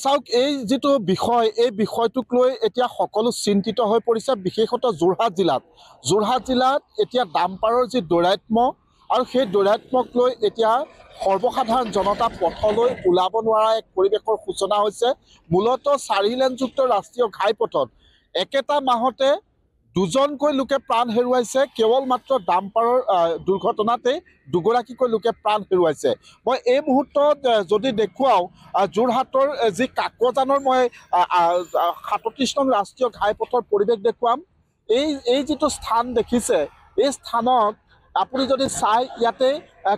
চাওক এই যিটো বিষয় এই বিষয়টোক লৈ এতিয়া সকলো চিন্তিত হৈ পৰিছে বিশেষতঃ যোৰহাট জিলাত এতিয়া ডাম্পাৰৰ যি দৌৰাত্ম্য আৰু সেই দৌৰাত্ম্যক লৈ এতিয়া সৰ্বসাধাৰণ জনতা পথলৈ ওলাব নোৱাৰা এক পৰিৱেশৰ সূচনা হৈছে মূলতঃ 4 লেনযুক্ত ৰাষ্ট্ৰীয় ঘাইপথত একেটা মাহতে দুজনকৈ লোকে প্ৰাণ হেৰুৱাইছে কেৱল মাত্ৰ ডাম্পাৰৰ দুৰ্ঘটনাতে দুগৰাকীকৈ লোকে প্ৰাণ হেৰুৱাইছে মই এই মুহূৰ্তত যদি দেখুৱাওঁ যোৰহাটৰ যি কাকজানৰ মই 37 নং ৰাষ্ট্ৰীয় ঘাইপথৰ পৰিৱেশ দেখুৱাম এই যিটো স্থান দেখিছে এই স্থানত আপুনি যদি চাই ইয়াতে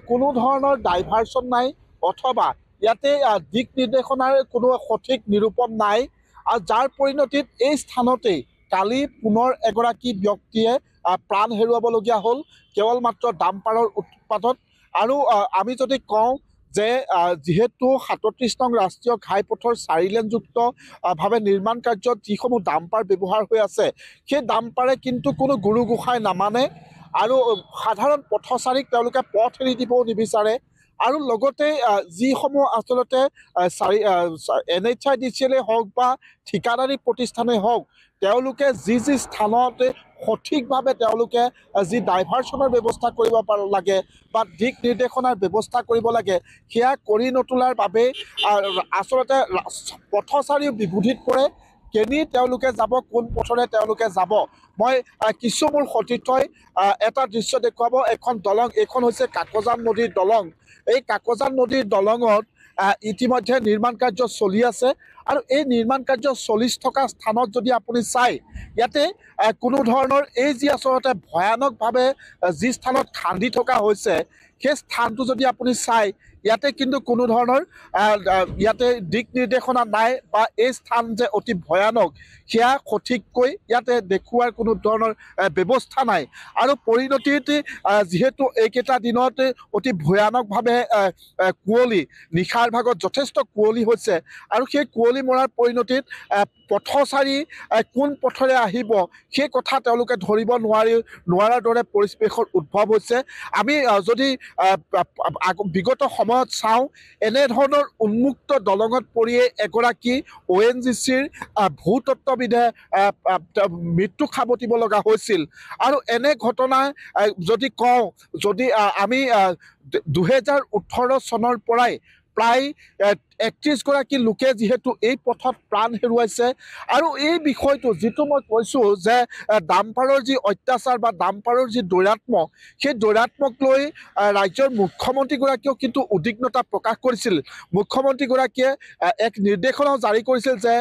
কোনো ধৰণৰ ডাইভাৰচন নাই অথবা ইয়াতে দিক নিৰ্দেশনাৰ কোনো সঠিক নিৰূপণ নাই আৰু যাৰ পৰিণতিত এই স্থানতেই কালি পুনৰ এগৰাকী ব্যক্তিয়ে প্ৰাণ হেৰুৱাবলগীয়া হ'ল কেৱল মাত্ৰ ডাম্পাৰৰ উৎপাতত আৰু আমি যদি কওঁ যে যেহেতু 37 নং ৰাষ্ট্ৰীয় ঘাইপথৰ 4 লেনযুক্ত ভাৱে নিৰ্মাণ কাৰ্যত যিসমূহ ডাম্পাৰ ব্যৱহাৰ হৈ আছে সেই ডাম্পাৰে কিন্তু কোনো গুৰু গোসাঁই নামানে আৰু সাধাৰণ পথচাৰীক তেওঁলোকে পথ এৰি দিবও নিবিচাৰে আৰু লগতে যিসমূহ আচলতে NHIDCL হওক বা ঠিকাদাৰী প্ৰতিষ্ঠানেই হওক তেওঁলোকে যি স্থানতে সঠিকভাৱে তেওঁলোকে যি ডাইভাৰচনৰ ব্যৱস্থা কৰিব লাগে বা দিক নিৰ্দেশনাৰ ব্যৱস্থা কৰিব লাগে সেয়া কৰি নতোলাৰ বাবে আচলতে পথচাৰীও বিভূতিত পৰে কেনি তেওঁলোকে যাব কোন পথৰে তেওঁলোকে যাব মই কিছু মোৰ সতীৰ্থই এটা দৃশ্য দেখুৱাব এখন দলং এইখন হৈছে কাকজান নদীৰ দলং এই কাকজান নদীৰ দলঙত ইতিমধ্যে নিৰ্মাণ কাৰ্য চলি আছে আৰু এই নিৰ্মাণ কাৰ্য চলি থকা স্থানত যদি আপুনি চাই ইয়াতে কোনো ধৰণৰ এই যি আচলতে ভয়ানকভাৱে যি স্থানত খান্দি থকা হৈছে সেই স্থানটো যদি আপুনি চাই ইয়াতে কিন্তু কোনো ধৰণৰ ইয়াতে দিক নিৰ্দেশনা নাই বা এই স্থান যে অতি ভয়ানক সেয়া সঠিককৈ ইয়াতে দেখুৱাৰ কোনো ধৰণৰ ব্যৱস্থা নাই আৰু পৰিণতিত যেহেতু এইকেইটা দিনত অতি ভয়ানকভাৱে কুঁৱলী নিশাৰ ভাগত যথেষ্ট কুঁৱলী হৈছে আৰু সেই কুঁৱলী মৰাৰ পৰিণতিত পথচাৰী কোন পথৰে আহিব সেই কথা তেওঁলোকে ধৰিব নোৱাৰাৰ দৰে পৰিৱেশৰ উদ্ভৱ হৈছে আমি যদি বিগত সময়ত চাওঁ এনেধৰণৰ উন্মুক্ত দলঙত পৰিয়ে এগৰাকী ONGCৰ ভূতত্ত্ববিদে মৃত্যু সাবটিব লগা হৈছিল আৰু এনে ঘটনা যদি কওঁ যদি আমি 2018 চনৰ পৰাই প্ৰায় 31 গৰাকী লোকে যেহেতু এই পথত প্ৰাণ হেৰুৱাইছে আৰু এই বিষয়টো যিটো মই কৈছোঁ যে ডাম্পাৰৰ যি অত্যাচাৰ বা ডাম্পাৰৰ যি দৌৰাত্ম্য সেই দৌৰাত্ম্যক লৈ ৰাজ্যৰ মুখ্যমন্ত্ৰীগৰাকীয়েও কিন্তু উদ্বিগ্নতা প্ৰকাশ কৰিছিল মুখ্যমন্ত্ৰীগৰাকীয়ে এক নিৰ্দেশনাও জাৰি কৰিছিল যে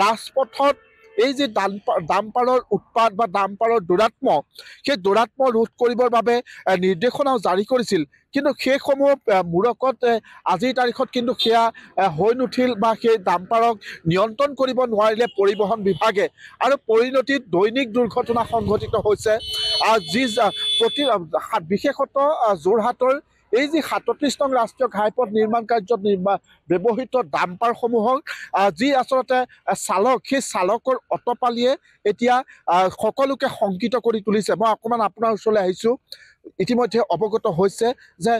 ৰাজপথত এই যে ডাম্পাৰৰ উৎপাত বা ডাম্পাৰৰ দৌৰাত্ম্য সেই দৌৰাত্ম্য ৰোধ কৰিবৰ বাবে নিৰ্দেশনাও জাৰি কৰিছিল কিন্তু সেইসমূহ মূৰকত আজিৰ তাৰিখত কিন্তু সেয়া হৈ নুঠিল বা সেই ডাম্পাৰক নিয়ন্ত্ৰণ কৰিব নোৱাৰিলে পৰিবহণ বিভাগে আৰু পৰিণতিত দৈনিক দুৰ্ঘটনা সংঘটিত হৈছে যি বিশেষতঃ যোৰহাটৰ এই যি 37 নং ৰাষ্ট্ৰীয় ঘাইপথ নিৰ্মাণ কাৰ্যত ব্যৱহৃত ডাম্পাৰসমূহক যি আচলতে চালক সেই চালকৰ অটপালিয়ে এতিয়া সকলোকে শংকিত কৰি তুলিছে মই অকণমান আপোনাৰ ওচৰলৈ আহিছোঁ ইতিমধ্যে অৱগত হৈছে যে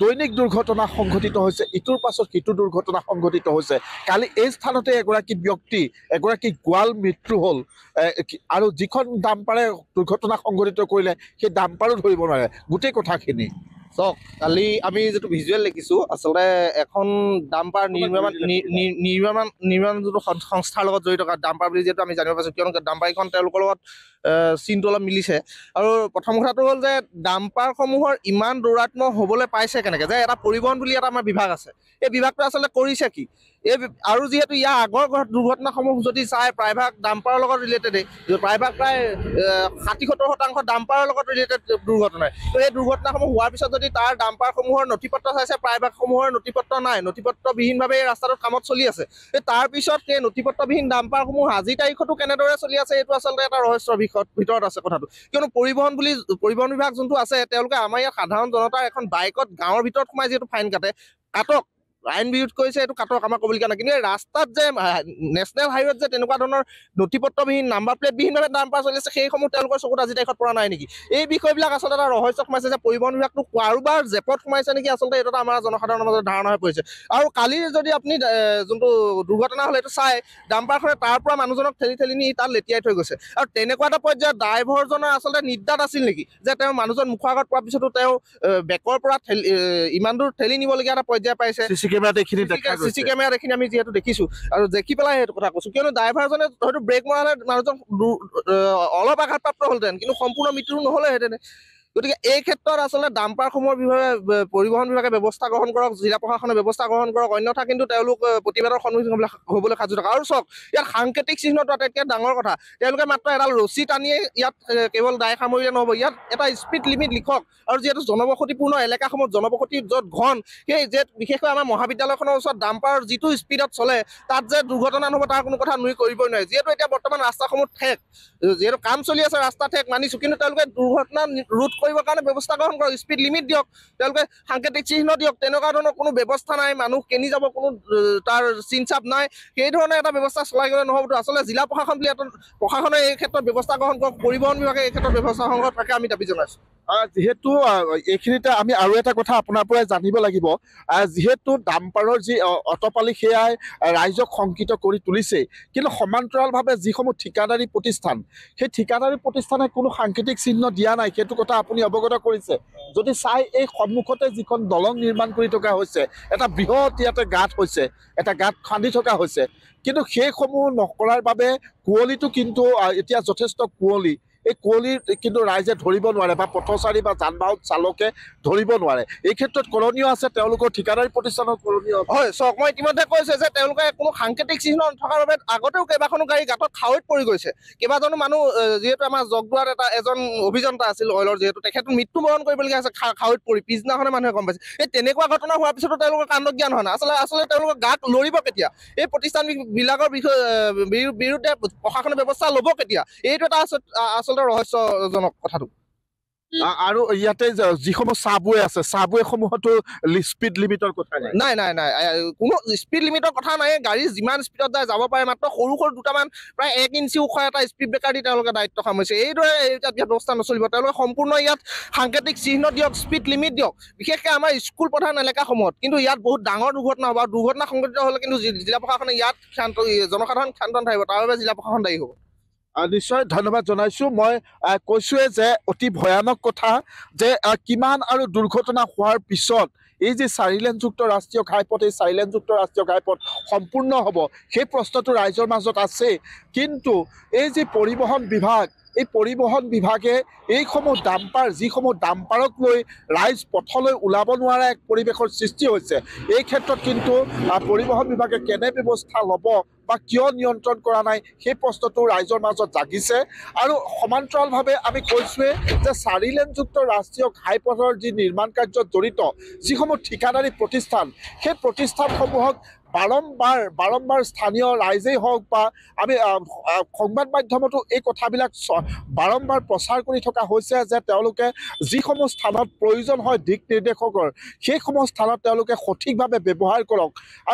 দৈনিক দুৰ্ঘটনা সংঘটিত হৈছে ইটোৰ পাছত সিটো দুৰ্ঘটনা সংঘটিত হৈছে কালি এই স্থানতে এগৰাকী গোৱাল মৃত্যু হ'ল আৰু যিখন ডাম্পাৰে দুৰ্ঘটনা সংঘটিত কৰিলে সেই ডাম্পাৰো ধৰিব নোৱাৰে গোটেই কথাখিনি চাওক কালি আমি যিটো ভিজুৱেল দেখিছোঁ আচলতে এখন ডাম্পাৰ নিৰ্মাণ যিটো সংস্থাৰ লগত জড়িত ডাম্পাৰ বুলি যিহেতু আমি জানিব পাৰিছোঁ কিয়নো ডাম্পাৰখন তেওঁলোকৰ লগত চিনটো অলপ মিলিছে আৰু প্ৰথম কথাটো হ'ল যে ডাম্পাৰসমূহৰ ইমান দৌৰাত্ম্য হ'বলৈ পাইছে কেনেকৈ যে এটা পৰিবহণ বুলি এটা আমাৰ বিভাগ আছে এই বিভাগটো আচলতে কৰিছে কি আৰু যিহেতু ইয়াৰ আগৰ দুৰ্ঘটনাসমূহ যদি চাই প্ৰায়ভাগ ডাম্পাৰৰ লগত ৰিলেটেডেই প্ৰায়ভাগ প্ৰায় 60-70% ডাম্পাৰৰ লগত ৰিলেটেড দুৰ্ঘটনাই তো এই দুৰ্ঘটনাসমূহ হোৱাৰ পিছত যদি তাৰ ডাম্পাৰসমূহৰ নথিপত্ৰ চাইছে প্ৰায়ভাগসমূহৰ নথিপত্ৰ নাই নথিপত্ৰবিহীনভাৱে এই ৰাস্তাটোত কামত চলি আছে তাৰপিছত সেই নথিপত্ৰবিহীন ডাম্পাৰসমূহ আজিৰ তাৰিখতো কেনেদৰে চলি আছে এইটো আচলতে এটা ৰহস্যৰ ভিতৰত আছে কথাটো কিয়নো পৰিবহণ বিভাগ যোনটো আছে তেওঁলোকে আমাৰ ইয়াত সাধাৰণ জনতাৰ এখন বাইকত গাঁৱৰ ভিতৰত সোমাই যিহেতু ফাইন কাটক আইন বিৰোধ কৰিছে এইটো কাটক, আমাৰ ক'বলগীয়া নাই। কিন্তু এই ৰাস্তাত যে নেশ্যনেল হাইৱেত যে তেনেকুৱা ধৰণৰ নথিপত্ৰবিহীন নাম্বাৰ প্লেটবিহীনভাৱে ডাম্পাৰ চলি আছে, সেইসমূহ তেওঁলোকৰ চকুত আজি তাৰিখত পৰা নাই নেকি? এই বিষয়বিলাক আচলতে এটা ৰহস্য সোমাইছে যে পৰিবহণ বিভাগটো কাৰোবাৰ জেপত সোমাইছে নেকি, আচলতে এইটো আমাৰ জনসাধাৰণৰ মাজত ধাৰণা হৈ পৰিছে। আৰু কালি যদি আপুনি যোনটো দুৰ্ঘটনা হ'লে এইটো চাই, ডাম্পাৰখনে তাৰ পৰা মানুহজনক ঠেলি নি তাত লেটিয়াই থৈ গৈছে। আৰু তেনেকুৱা এটা পৰ্যায়ত ড্ৰাইভাৰজনৰ আচলতে নিৰ্দাত আছিল নেকি যে তেওঁ মানুহজন মুখৰ আগত পোৱাৰ পিছতো তেওঁ বেকৰ পৰা ইমান দূৰ ঠেলি নিবলগীয়া এটা পৰ্যায় পাইছে। চিচি কেমেৰাত এইখিনি দেখা গৈছে। চিচি কেমেৰাত এইখিনি আমি যিহেতু দেখিছোঁ, আৰু দেখি পেলাই সেইটো কথা কৈছোঁ, কিয়নো ড্ৰাইভাৰজনে হয়তো ব্ৰেক মৰা হ'লে মানুহজন অলপ আঘাতপ্ৰাপ্ত হ'লহেঁতেন, কিন্তু সম্পূৰ্ণ মৃত্যু নহ'লেহেঁতেন। গতিকে এই ক্ষেত্ৰত আচলতে ডাম্পাৰসমূহৰ বিষয়ে পৰিবহণ বিভাগে ব্যৱস্থা গ্ৰহণ কৰক, জিলা প্ৰশাসনে ব্যৱস্থা গ্ৰহণ কৰক, অন্যথা কিন্তু তেওঁলোক প্ৰতিবাদৰ সন্মুখীন হ'বলৈ সাজু থকা। আৰু চাওক, ইয়াত সাংকেতিক চিহ্নটো আটাইতকৈ ডাঙৰ কথা, তেওঁলোকে মাত্ৰ এডাল ৰছী টানিয়ে ইয়াত কেৱল দায় সামৰিলে নহ'ব, ইয়াত এটা স্পীড লিমিট লিখক। আৰু যিহেতু জনবসতিপূৰ্ণ এলেকাসমূহত জনবসতি য'ত ঘন, সেই যে বিশেষকৈ আমাৰ মহাবিদ্যালয়খনৰ ওচৰত ডাম্পাৰ যিটো স্পীডত চলে, তাত যে দুৰ্ঘটনা নহ'ব তাৰ কোনো কথা নুই কৰিবই নোৱাৰে। যিহেতু এতিয়া বৰ্তমান ৰাস্তাসমূহ ঠেক, যিহেতু কাম চলি আছে, ৰাস্তা ঠেক মানিছোঁ, কিন্তু তেওঁলোকে দুৰ্ঘটনা ৰোধ কৰিবৰ কাৰণে ব্যৱস্থা গ্ৰহণ কৰক, স্পীড লিমিট দিয়ক, তেওঁলোকে সাংকেতিক চিহ্ন দিয়ক। তেনেকুৱা ধৰণৰ কোনো ব্যৱস্থা নাই, মানুহ কেনি যাব কোনো তাৰ চিনচাপ নাই, সেই ধৰণে এটা ব্যৱস্থা চলাই গ'লে নহ'বতো। আচলতে জিলা প্ৰশাসন বুলি এটা প্ৰশাসনে এই ক্ষেত্ৰত ব্যৱস্থা গ্ৰহণ কৰক, পৰিবহণ বিভাগে এই ক্ষেত্ৰত ব্যৱস্থা গ্ৰহণ কৰক, তাকে আমি দাবী জনাইছোঁ। যিহেতু এইখিনিতে আমি আৰু এটা কথা আপোনাৰ পৰাই জানিব লাগিব, যিহেতু ডাম্পাৰৰ যি অটপালি সেয়াই ৰাইজক শংকিত কৰি তুলিছে, কিন্তু সমান্তৰালভাৱে যিসমূহ ঠিকাদাৰী প্ৰতিষ্ঠান, সেই ঠিকাদাৰী প্ৰতিষ্ঠানে কোনো সাংকেতিক চিহ্ন দিয়া নাই, সেইটো কথা আপুনি অৱগত কৰিছে। যদি চাই, এই সন্মুখতে যিখন দলং নিৰ্মাণ কৰি থকা হৈছে, এটা বৃহৎ ইয়াতে গাঁত হৈছে, এটা গাঁত খান্দি থকা হৈছে, কিন্তু সেইসমূহ নকৰাৰ বাবে কুঁৱলীটো কিন্তু এতিয়া যথেষ্ট কুঁৱলী। এই কুঁৱলীৰ কিন্তু ৰাইজে ধৰিব নোৱাৰে, বা পথচাৰী বা যান বাহন চালকে ধৰিব নোৱাৰে। এই ক্ষেত্ৰত কৰণীয় আছে তেওঁলোকৰ ঠিকাদাৰী প্ৰতিষ্ঠানৰ কৰণীয়। হয়, চাওক, মই ইতিমধ্যে কৈছে যে তেওঁলোকে কোনো সাংকেতিক চিহ্ন নথকাৰ বাবে আগতেও কেইবাখনো গাড়ী গাঁতত খাৱৈত পৰি গৈছে। কেইবাজনো মানুহ, যিহেতু আমাৰ জগদুৱাত এজন অভিযন্তা আছিল অইলৰ, যিহেতু তেখেত মৃত্যুবৰণ কৰিবলগীয়া আছে খাৱৈত পৰি, পিছদিনাখনে মানুহে গম পাইছে। এই তেনেকুৱা ঘটনা হোৱাৰ পিছতো তেওঁলোকৰ কাণ্ডজ্ঞান হয় না। আচলতে তেওঁলোকৰ গাত লৰিব কেতিয়া? এই প্ৰতিষ্ঠানবিলাকৰ বিৰুদ্ধে প্ৰশাসনে ব্যৱস্থা ল'ব কেতিয়া? এইটো এটা আচলতে ৰহস্যজনক কথাটো। আৰু ইয়াতে যিসমূহ চাবৱে আছে, চাবৱেসমূহতো স্পীড লিমিটৰ কথা নাই। নাই, কোনো স্পীড লিমিটৰ কথা নাই। গাড়ী যিমান স্পীডত যায় যাব পাৰে, মাত্ৰ সৰু দুটামান প্ৰায় 1 ইঞ্চি ওখ এটা স্পীড ব্ৰেকাৰ দি তেওঁলোকে দায়িত্ব সামৰিছে। এইদৰে ইয়াত ব্যৱস্থা নচলিব। তেওঁলোকে সম্পূৰ্ণ ইয়াত সাংকেতিক চিহ্ন দিয়ক, স্পীড লিমিট দিয়ক, বিশেষকৈ আমাৰ স্কুল প্ৰধান এলেকাসমূহত। কিন্তু ইয়াত বহুত ডাঙৰ দুৰ্ঘটনা হ'ব, আৰু দুৰ্ঘটনা সংঘটিত হ'লে কিন্তু জিলা প্ৰশাসনে ইয়াত জনসাধাৰণ ক্ষান্ত থাকিব, তাৰ বাবে জিলা প্ৰশাসন দায়ী হ'ব। নিশ্চয় ধন্যবাদ জনাইছোঁ। মই কৈছোঁৱে যে অতি ভয়ানক কথা যে কিমান আৰু দুৰ্ঘটনা হোৱাৰ পিছত এই যে 4 লেনযুক্ত ৰাষ্ট্ৰীয় ঘাইপথ, এই 4 লেনযুক্ত ৰাষ্ট্ৰীয় ঘাইপথ সম্পূৰ্ণ হ'ব, সেই প্ৰশ্নটো ৰাইজৰ মাজত আছে। কিন্তু এই যে পৰিবহণ বিভাগ, এই পৰিবহণ বিভাগে এইসমূহ ডাম্পাৰ, যিসমূহ ডাম্পাৰক লৈ ৰাইজ পথলৈ ওলাব নোৱাৰা এক পৰিৱেশৰ সৃষ্টি হৈছে, এই ক্ষেত্ৰত কিন্তু পৰিবহণ বিভাগে কেনে ব্যৱস্থা ল'ব বা কিয় নিয়ন্ত্ৰণ কৰা নাই, সেই প্ৰশ্নটো ৰাইজৰ মাজত জাগিছে। আৰু সমান্তৰালভাৱে আমি কৈছোঁৱে যে 4 লেনযুক্ত ৰাষ্ট্ৰীয় ঘাইপথৰ যি নিৰ্মাণ কাৰ্যত জড়িত যিসমূহ ঠিকাদাৰী প্ৰতিষ্ঠান, সেই প্ৰতিষ্ঠানসমূহক বাৰম্বাৰ স্থানীয় ৰাইজেই হওক বা আমি সংবাদ মাধ্যমতো এই কথাবিলাক বাৰম্বাৰ প্ৰচাৰ কৰি থকা হৈছে যে তেওঁলোকে যিসমূহ স্থানত প্ৰয়োজন হয় দিক নিৰ্দেশকৰ, সেইসমূহ স্থানত তেওঁলোকে সঠিকভাৱে ব্যৱহাৰ কৰক।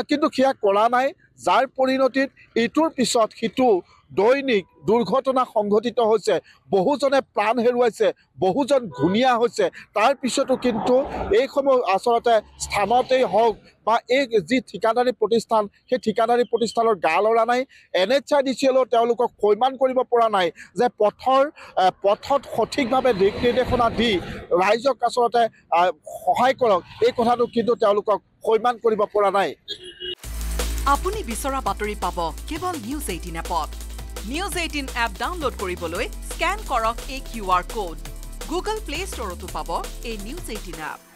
কিন্তু সেয়া কৰা নাই, যাৰ পৰিণতিত ইটোৰ পিছত সিটো দৈনিক দুৰ্ঘটনা সংঘটিত হৈছে, বহুজনে প্ৰাণ হেৰুৱাইছে, বহুজন ঘূণীয়া হৈছে। তাৰ পিছতো কিন্তু এইসমূহ আচলতে স্থানতেই হওক বা এই যি ঠিকাদাৰী প্ৰতিষ্ঠান, সেই ঠিকাদাৰী প্ৰতিষ্ঠানৰ গা লৰা নাই। NHIDCLও তেওঁলোকক সৈমান কৰিব পৰা নাই যে পথত সঠিকভাৱে দিক নিৰ্দেশনা দি ৰাইজক আচলতে সহায় কৰক, এই কথাটো কিন্তু তেওঁলোকক সৈমান কৰিব পৰা নাই। আপুনি বিচৰা বাতৰি পাব কেৱল নিউজ 18 এপত। নিউজ 18 এপ ডাউনলোড কৰিবলৈ স্কেন কৰক এই QR কোড। গুগল প্লে ষ্টৰতো পাব এই নিউজ 18 এপ।